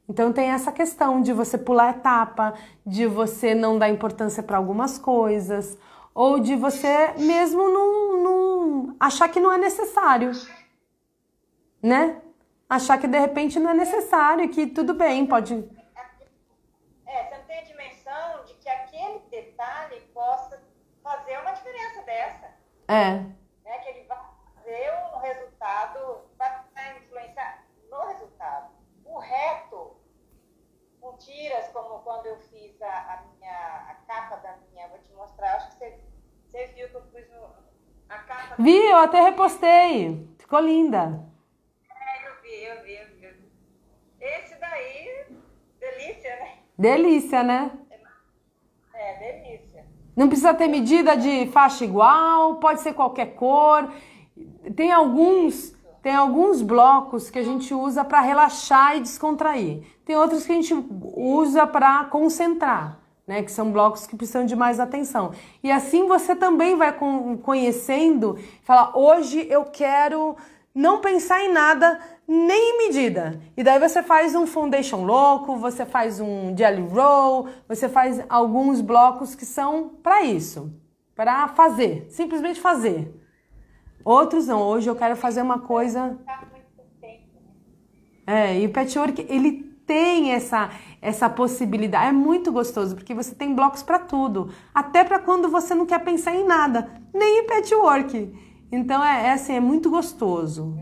Então tem essa questão de você pular etapa, de você não dar importância para algumas coisas, ou de você mesmo não achar que não é necessário, né? Achar que de repente não é necessário, que tudo bem, pode... Você não tem a dimensão de que aquele detalhe possa fazer uma diferença dessa. Né? Que ele vai fazer um resultado, vai influenciar no resultado. O reto, com tiras, como quando eu fiz a capa da minha, vou te mostrar, acho que você viu que eu fiz a capa. Vi, eu até repostei, ficou linda. Eu vi. Esse daí, delícia, né? Delícia, né? Delícia. Não precisa ter medida de faixa igual, pode ser qualquer cor. Tem alguns blocos que a gente usa para relaxar e descontrair. Tem outros que a gente usa para concentrar, né? Que são blocos que precisam de mais atenção. E assim você também vai conhecendo, fala, hoje eu quero não pensar em nada, nem em medida. E daí você faz um foundation louco, você faz um jelly roll, você faz alguns blocos que são para isso, para fazer, simplesmente fazer. Outros não, hoje eu quero fazer uma coisa... E o patchwork, ele tem essa possibilidade, é muito gostoso, porque você tem blocos para tudo, até para quando você não quer pensar em nada, nem em patchwork. Então, assim, é muito gostoso.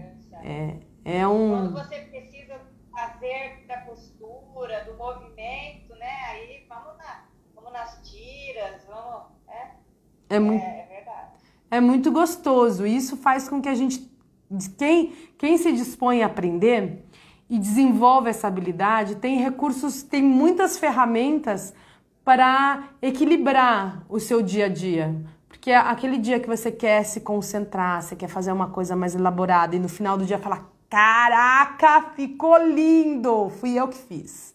Quando você precisa fazer da costura, do movimento, né? Aí vamos nas tiras, vamos... É verdade. É muito gostoso. Isso faz com que a gente... Quem se dispõe a aprender e desenvolve essa habilidade, tem recursos, tem muitas ferramentas para equilibrar o seu dia a dia. Porque aquele dia que você quer se concentrar, você quer fazer uma coisa mais elaborada e no final do dia falar, caraca, ficou lindo, fui eu que fiz.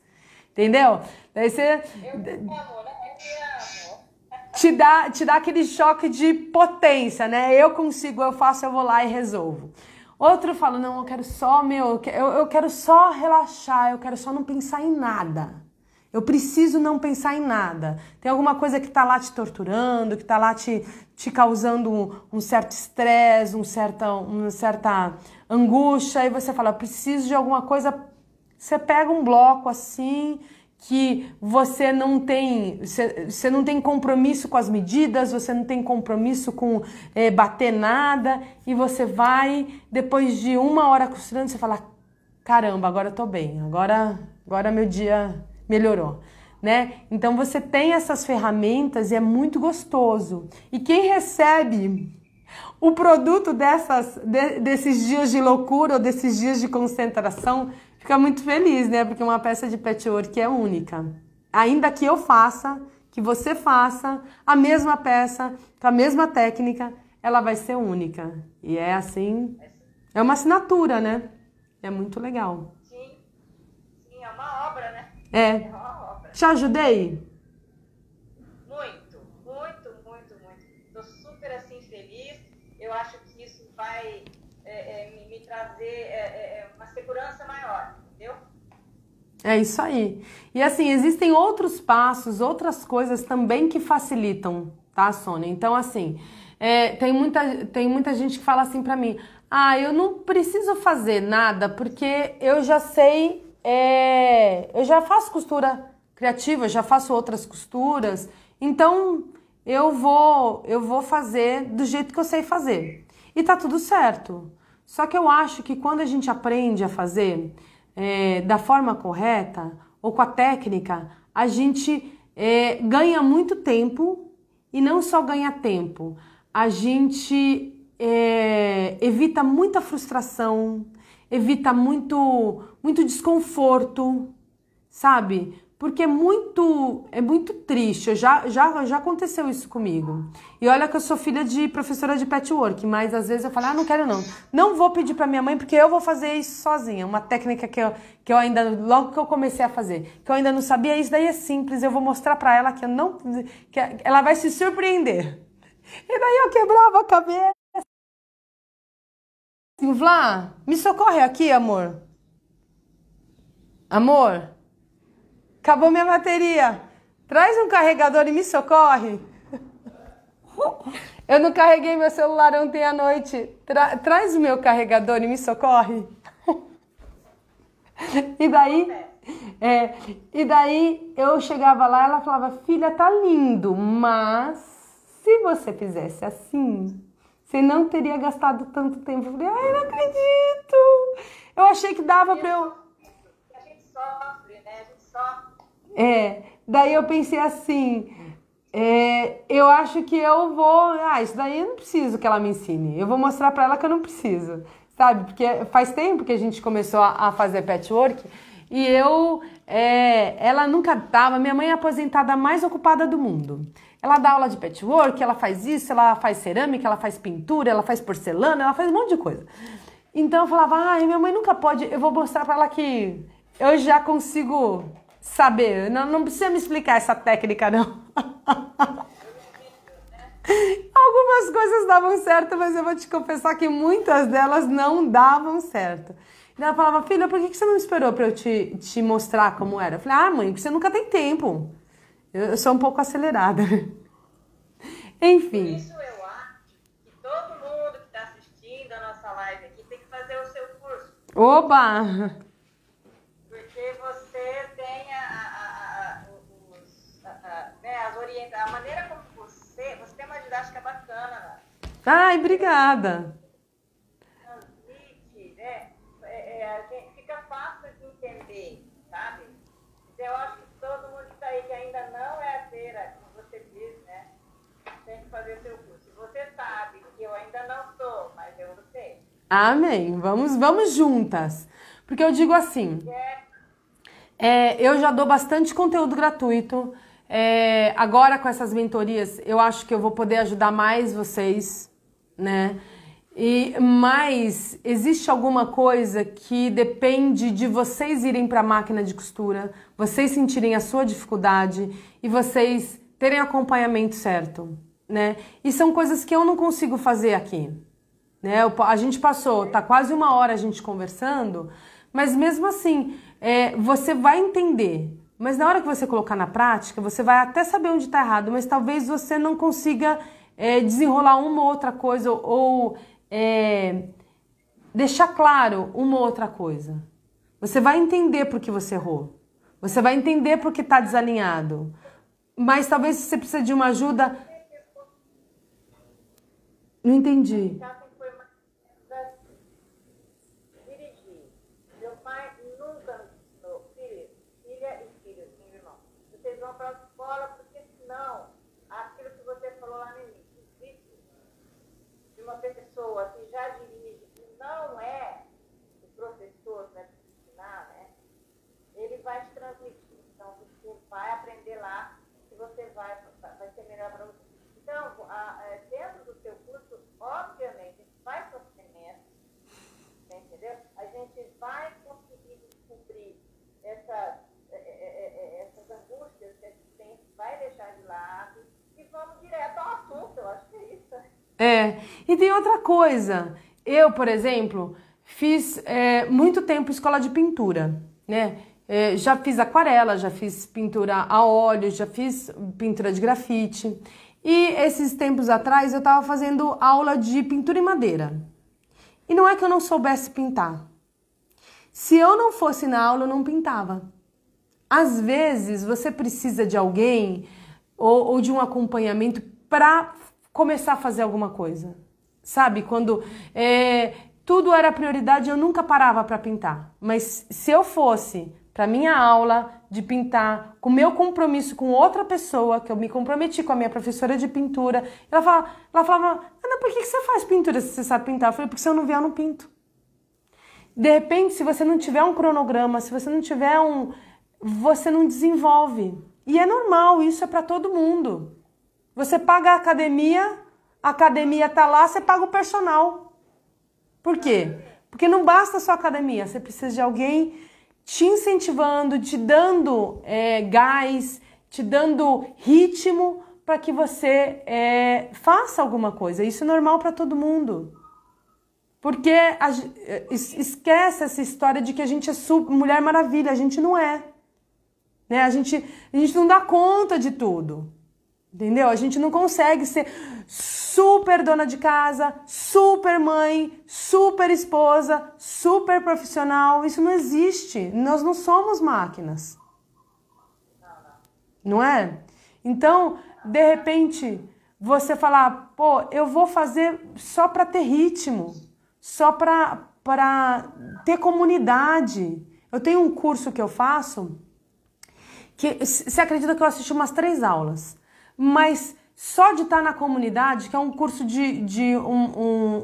Entendeu? Daí você... Eu amo, né? amo. Te dá aquele choque de potência, né? Eu consigo, eu faço, eu vou lá e resolvo. Outro fala, não, eu quero só, eu quero só relaxar, eu quero só não pensar em nada. Eu preciso não pensar em nada. Tem alguma coisa que tá lá te torturando, que tá lá te causando um certo estresse, uma certa angústia, e você fala, eu preciso de alguma coisa. Você pega um bloco assim, que você não tem compromisso com as medidas, você não tem compromisso com bater nada, e você vai, depois de 1 hora costurando, você fala, caramba, agora eu tô bem, agora meu dia melhorou, né? Então você tem essas ferramentas e é muito gostoso. E quem recebe o produto desses dias de loucura ou desses dias de concentração fica muito feliz, né? Porque uma peça de patchwork é única. Ainda que eu faça, que você faça a mesma peça, com a mesma técnica, ela vai ser única. E é assim, é uma assinatura, né? É muito legal. Sim, é uma obra, né? É. É uma obra. Te ajudei? Muito. Tô super assim feliz. Eu acho que isso vai me trazer uma segurança maior, entendeu? É isso aí. E assim, existem outros passos, outras coisas também que facilitam, tá, Sônia? Então, assim, tem muita gente que fala assim pra mim, eu não preciso fazer nada porque eu já sei, eu já faço costura criativa, já faço outras costuras, então eu vou fazer do jeito que eu sei fazer. E tá tudo certo. Só que eu acho que quando a gente aprende a fazer da forma correta ou com a técnica, a gente ganha muito tempo, e não só ganha tempo, a gente evita muita frustração, evita muito desconforto, sabe? Porque é muito triste. Já aconteceu isso comigo. E olha que eu sou filha de professora de patchwork, mas às vezes eu falo, não quero não. Não vou pedir pra minha mãe porque eu vou fazer isso sozinha. Uma técnica que eu ainda, logo que eu comecei a fazer, que eu ainda não sabia, isso daí é simples, eu vou mostrar pra ela que ela vai se surpreender. E daí eu quebrava a cabeça. Vlá, me socorre aqui, amor. Amor. Acabou minha bateria. Traz um carregador e me socorre. Eu não carreguei meu celular ontem à noite. Traz o meu carregador e me socorre. E daí eu chegava lá, ela falava, filha, tá lindo, mas se você fizesse assim, você não teria gastado tanto tempo. Eu falei, não acredito. Eu achei que dava pra eu... A gente sofre, né? A gente sofre. Daí eu pensei assim, eu acho que eu vou, isso daí eu não preciso que ela me ensine, eu vou mostrar pra ela que eu não preciso, sabe? Porque faz tempo que a gente começou a fazer patchwork e ela nunca tava, minha mãe é a aposentada mais ocupada do mundo. Ela dá aula de patchwork, ela faz isso, ela faz cerâmica, ela faz pintura, ela faz porcelana, ela faz um monte de coisa. Então eu falava, minha mãe nunca pode, eu vou mostrar pra ela que eu já consigo... saber, não precisa me explicar essa técnica, não. Algumas coisas davam certo, mas eu vou te confessar que muitas delas não davam certo. E ela falava, filha, por que você não esperou pra eu te mostrar como era? Eu falei, mãe, porque você nunca tem tempo. Eu sou um pouco acelerada. Enfim. Por isso eu acho que todo mundo que está assistindo a nossa live aqui tem que fazer o seu curso. Oba! Porque você tem as orientações, a maneira como você tem uma didática bacana, né? Ai, obrigada. Transmite, né? Fica fácil de entender, sabe? Então eu acho que todo mundo que está aí que ainda não é arteira, como você diz, né? Tem que fazer seu curso. Você sabe que eu ainda não sou, mas eu sei. Amém. Vamos juntas. Porque eu digo assim... eu já dou bastante conteúdo gratuito. Agora com essas mentorias, eu acho que eu vou poder ajudar mais vocês, né? Mas existe alguma coisa que depende de vocês irem para a máquina de costura, vocês sentirem a sua dificuldade e vocês terem acompanhamento certo, né? E são coisas que eu não consigo fazer aqui, né? A gente passou, tá quase 1 hora a gente conversando, mas mesmo assim, você vai entender. Mas na hora que você colocar na prática, você vai até saber onde está errado, mas talvez você não consiga desenrolar uma ou outra coisa ou deixar claro uma ou outra coisa. Você vai entender por que você errou. Você vai entender por que está desalinhado. Mas talvez você precise de uma ajuda. Não entendi. Dirigir. Meu pai nunca nos ensinou, filha e filho, meu irmão. Vocês vão para a escola porque senão, aquilo que você falou lá no início, existe de uma pessoa que já dirige, que não é o professor para te ensinar, né? Ele vai te transmitir. Então, você vai aprender lá que você vai ser melhor para você. Então, dentro do seu curso, obviamente, a gente vai sofrimento, entendeu? A gente vai conseguir descobrir essas angústias que a gente tem, vai deixar de lado e vamos direto ao assunto, eu acho que é isso. E tem outra coisa. Eu, por exemplo, fiz muito tempo escola de pintura, né? Já fiz aquarela, já fiz pintura a óleo, já fiz pintura de grafite. E esses tempos atrás eu estava fazendo aula de pintura em madeira. E não é que eu não soubesse pintar. Se eu não fosse na aula, eu não pintava. Às vezes você precisa de alguém ou de um acompanhamento para começar a fazer alguma coisa. Sabe? Quando tudo era prioridade, eu nunca parava para pintar. Mas se eu fosse para minha aula de pintar, com meu compromisso com outra pessoa, que eu me comprometi com a minha professora de pintura, ela falava, Ana, por que você faz pintura se você sabe pintar? Eu falei, porque se eu não vier, eu não pinto. De repente, se você não tiver um cronograma, se você não tiver você não desenvolve. E é normal, isso é para todo mundo. Você paga a academia tá lá, você paga o personal. Por quê? Porque não basta só a academia, você precisa de alguém te incentivando, te dando gás, te dando ritmo para que você faça alguma coisa. Isso é normal para todo mundo. Porque esquece essa história de que a gente é Mulher Maravilha. A gente não é. Né? A gente não dá conta de tudo. Entendeu? A gente não consegue ser super dona de casa, super mãe, super esposa, super profissional. Isso não existe. Nós não somos máquinas. Não é? Então, de repente, você falar, pô, eu vou fazer só para ter ritmo, só para ter comunidade. Eu tenho um curso que eu faço, que você acredita que eu assisti umas 3 aulas, mas só de estar na comunidade, que é um curso de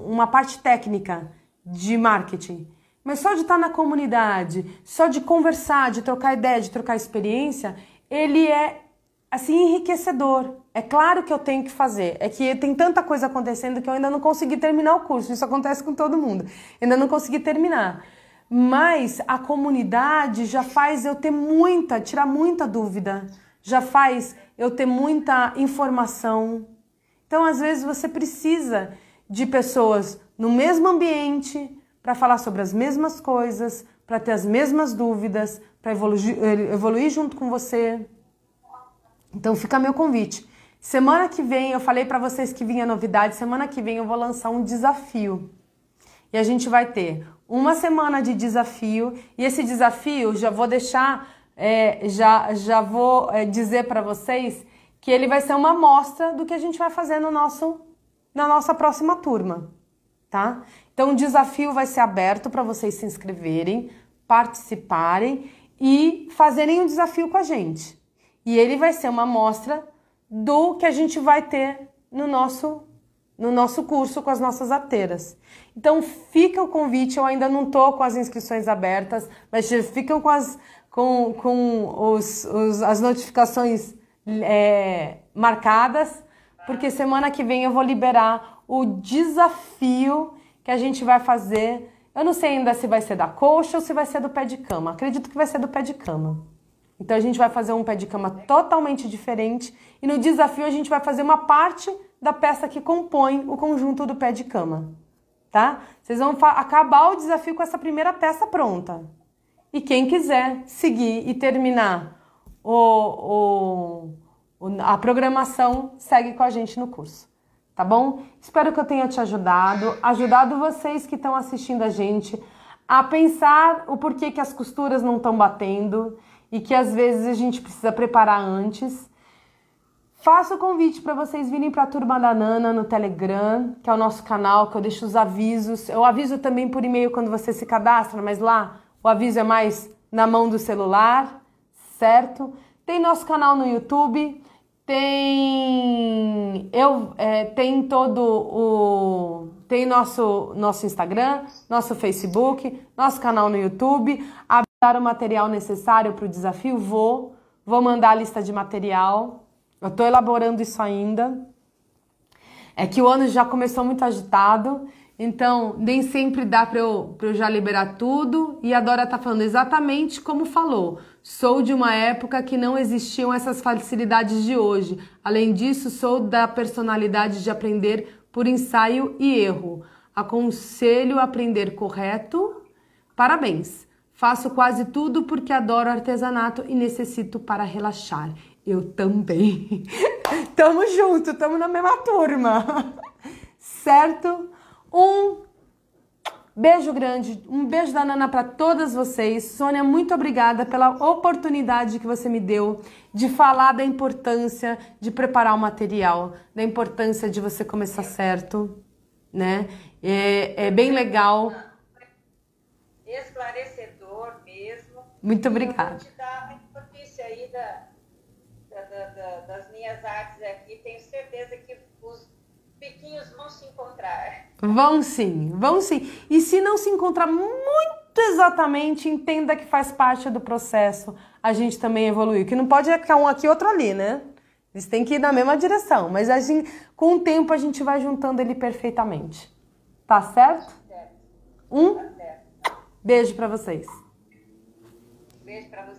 uma parte técnica de marketing, mas só de estar na comunidade, só de conversar, de trocar ideia, de trocar experiência, ele é assim enriquecedor. É claro que eu tenho que fazer, é que tem tanta coisa acontecendo que eu ainda não consegui terminar o curso, isso acontece com todo mundo, ainda não consegui terminar. Mas a comunidade já faz eu tirar muita dúvida, já faz eu ter muita informação. Então, às vezes, você precisa de pessoas no mesmo ambiente para falar sobre as mesmas coisas, para ter as mesmas dúvidas, para evoluir junto com você. Então, fica meu convite. Semana que vem, eu falei para vocês que vinha novidade, semana que vem eu vou lançar um desafio. E a gente vai ter uma semana de desafio, e esse desafio já vou deixar, já vou dizer para vocês que ele vai ser uma amostra do que a gente vai fazer na nossa próxima turma, tá? Então o desafio vai ser aberto para vocês se inscreverem, participarem e fazerem um desafio com a gente. E ele vai ser uma amostra do que a gente vai ter no nosso curso com as nossas arteiras. Então fica o convite, eu ainda não tô com as inscrições abertas, mas ficam com as notificações marcadas, porque semana que vem eu vou liberar o desafio que a gente vai fazer. Eu não sei ainda se vai ser da coxa ou se vai ser do pé de cama. Acredito que vai ser do pé de cama. Então a gente vai fazer um pé de cama totalmente diferente e no desafio a gente vai fazer uma parte da peça que compõe o conjunto do pé de cama, tá? Vocês vão acabar o desafio com essa primeira peça pronta. E quem quiser seguir e terminar a programação, segue com a gente no curso, tá bom? Espero que eu tenha te ajudado vocês que estão assistindo a gente a pensar o porquê que as costuras não estão batendo e que às vezes a gente precisa preparar antes. Faço o convite para vocês virem para a Turma da Nana no Telegram, que é o nosso canal, que eu deixo os avisos. Eu aviso também por e-mail quando você se cadastra, mas lá o aviso é mais na mão do celular, certo? Tem nosso canal no YouTube, tem nosso Instagram, nosso Facebook, nosso canal no YouTube. Dar o material necessário para o desafio, vou mandar a lista de material. Eu estou elaborando isso ainda. É que o ano já começou muito agitado, então nem sempre dá para eu já liberar tudo. E a Dora tá falando exatamente como falou. Sou de uma época que não existiam essas facilidades de hoje. Além disso, sou da personalidade de aprender por ensaio e erro. Aconselho aprender correto. Parabéns. Faço quase tudo porque adoro artesanato e necessito para relaxar. Eu também. Tamo junto, tamo na mesma turma. Certo? Um beijo grande, um beijo da Nana para todas vocês. Sônia, muito obrigada pela oportunidade que você me deu de falar da importância de preparar o material, da importância de você começar certo, né? É bem legal. Esclarecedor mesmo. Muito obrigada. Eu vou te dar uma notícia aí das minhas artes aqui. Tenho certeza que os piquinhos vão se encontrar. Vão sim, vão sim. E se não se encontrar muito exatamente, entenda que faz parte do processo a gente também evoluir. Que não pode ficar um aqui e outro ali, né? Eles têm que ir na mesma direção. Mas a gente, com o tempo a gente vai juntando ele perfeitamente. Tá certo? Certo. Um Tá certo. beijo pra vocês. Beijo pra você.